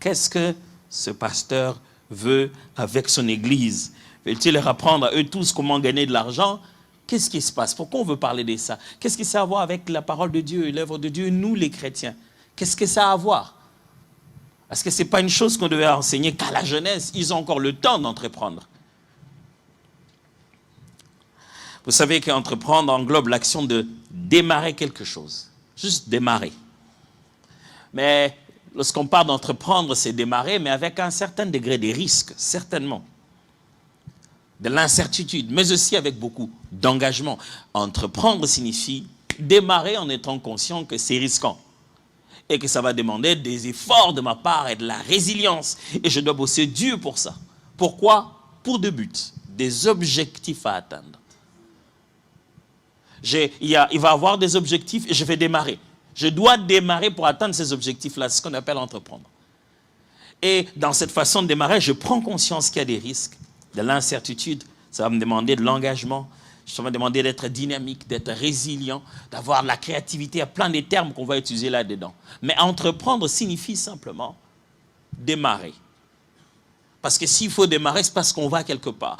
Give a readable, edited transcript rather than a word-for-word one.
Qu'est-ce que ce pasteur veut avec son église? Veut-il leur apprendre à eux tous comment gagner de l'argent? Qu'est-ce qui se passe? Pourquoi on veut parler de ça? Qu'est-ce que ça a à voir avec la parole de Dieu et l'œuvre de Dieu, nous les chrétiens? Qu'est-ce que ça a à voir? Est-ce que ce n'est pas une chose qu'on devait enseigner qu'à la jeunesse? Ils ont encore le temps d'entreprendre. Vous savez qu'entreprendre englobe l'action de démarrer quelque chose. Juste démarrer. Mais lorsqu'on parle d'entreprendre, c'est démarrer, mais avec un certain degré de risque, certainement. De l'incertitude, mais aussi avec beaucoup d'engagement. Entreprendre signifie démarrer en étant conscient que c'est risquant. Et que ça va demander des efforts de ma part et de la résilience. Et je dois bosser dur pour ça. Pourquoi? Pour deux buts. Des objectifs à atteindre. Il va y avoir des objectifs et je vais démarrer. Je dois démarrer pour atteindre ces objectifs-là. C'est ce qu'on appelle entreprendre. Et dans cette façon de démarrer, je prends conscience qu'il y a des risques, de l'incertitude. Ça va me demander de l'engagement. Ça va me demander d'être dynamique, d'être résilient, d'avoir de la créativité. Il y a plein de termes qu'on va utiliser là-dedans. Mais entreprendre signifie simplement démarrer. Parce que s'il faut démarrer, c'est parce qu'on va quelque part.